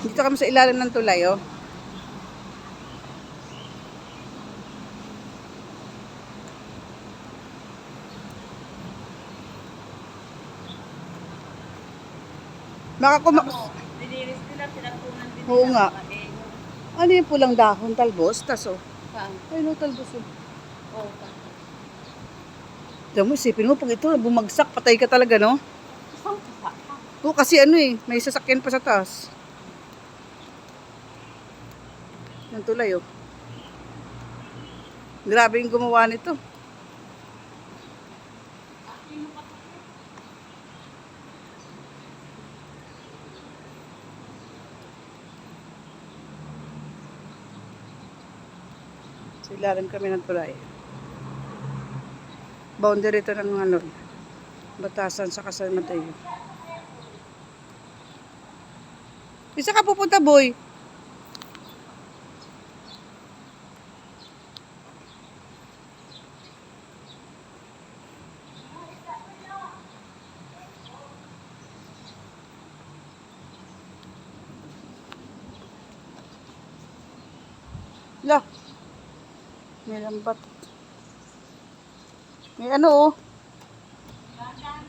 Dito kami sa ilalim ng tulay, oh. Diniris nila, pinagpunan din Oo nila. nga. Eh, Ano yung pulang dahon? Talbos? Taso? saan? Ay, no, talbos, oh. Oo. Diyan mo, isipin mo, pag ito bumagsak, patay ka talaga, no? Isang kasa. Oo, kasi ano eh, may sasakyan pa sa taas. Yung tulay, oh. Grabe yung gumawa nito. Sa ilalim kami ng tulay. Boundary ito ng ano, Batasan sa San Mateo. Isa ka pupunta, boy. Lah. May lambat. May ano, oh.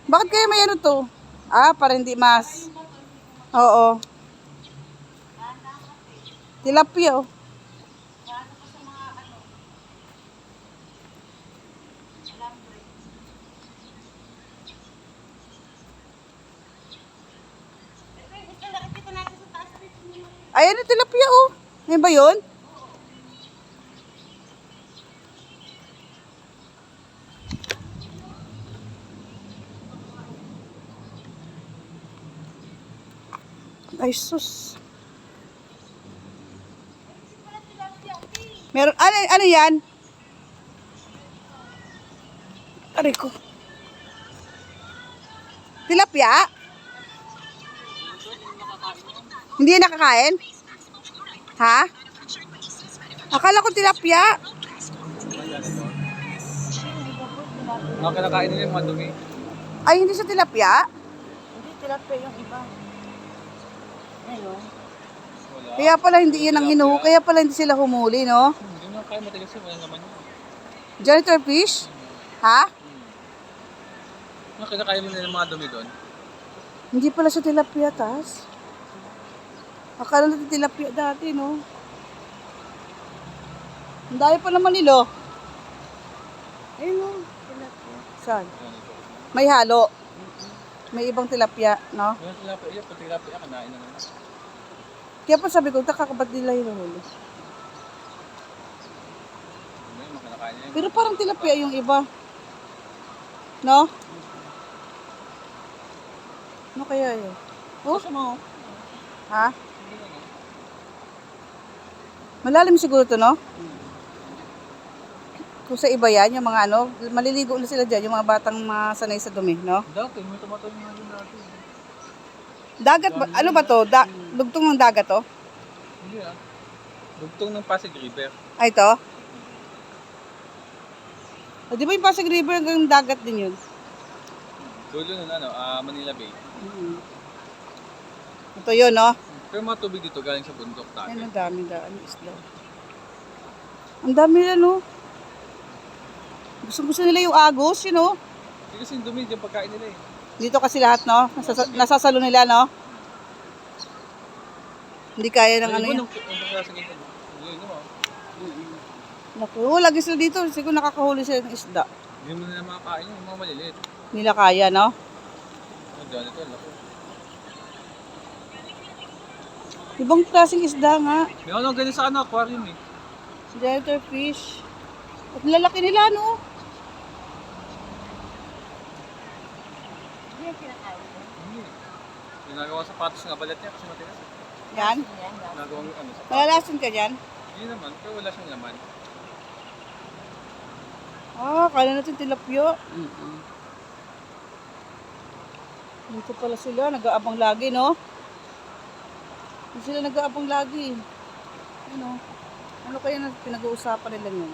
Bakit kaya may ano to? Ah, para hindi mas. Oo. Tilapia, oh. Ayan yung tilapia, oh. Yan ba yun? Ay, sus. Meron, ano yan? Aray ko. Tilapia? Hindi yan nakakain? Ha? Akala ko tilapia. Kinakain nila yung madumi. Ay, hindi sa tilapia? Hindi, tilapia yung iba. Ano? Wala. Kaya pala hindi yan ang hinuho. Kaya pala hindi sila humuli, no? Hindi na kaya matigas yun. Wala naman yun. Janitor fish? Ha? Kinakain mo nila yung mga dumi doon. Hindi pala siya tilapia, tas. Akala natin tilapia dati, no? Ang dami pa naman nilo. Ayun, no? Tilapia. Saan? May halo. May ibang tilapia, no? Yung tilapia, pati tilapia, kanain na naman. Kaya pa sabi ko, takakabat nila hinuhuli. Yung kinakain nila. Pero parang tilapia yung iba. No? Ano kaya yun? Oh? Gusto mo? Ha? Malalim siguro to, no? Kung sa iba yan, yung mga ano, maliligo ulit sila dyan, yung mga batang masanay sa dumi, no? Dati, may tumatawin nga din dati. Dagat ba? Ano ba to? Dugtong ng dagat to? Hindi ah. Dugtong ng Pasig River. Ay, to? O, di ba yung Pasig River hanggang dagat din yun? Dulo nun Manila Bay. Ito yun, no? Pero mga tubig dito galing sa bundok dati. Ayun, ang dami isla. Ang dami nila, no? Gusto nila yung agos, you know? Hindi kasi yung dumi, yung pagkain nila eh. Dito kasi lahat, no? Nasasalo nila, no? Hindi kaya ng ano yun. Yung pagkasa ganyan. Yun mo. Naku, lagi sila dito. Siguro nakakahuli sila ng isda. Hindi mo nila makakain yung mga maliliit. Nila kaya, no? Ang dyan ito, lako. Ibang klaseng isda nga. May ano ganyan sa aquarium eh. Janitor fish. At lalaki nila, no? Hindi yung kinakain mo. Hindi. Ginagawa sa patos ng balat niya kasi matigas. Yan. Yan, dapat. Ginagawa sa patos. Malalason ka dyan? Hindi naman, pero wala siyang laman. Ah, kala natin tilapio. Dito pala sila, nag-aabang lagi, no? Dito sila nag-aabang lagi. Ano? Ano kaya na pinag-uusapan nila yun?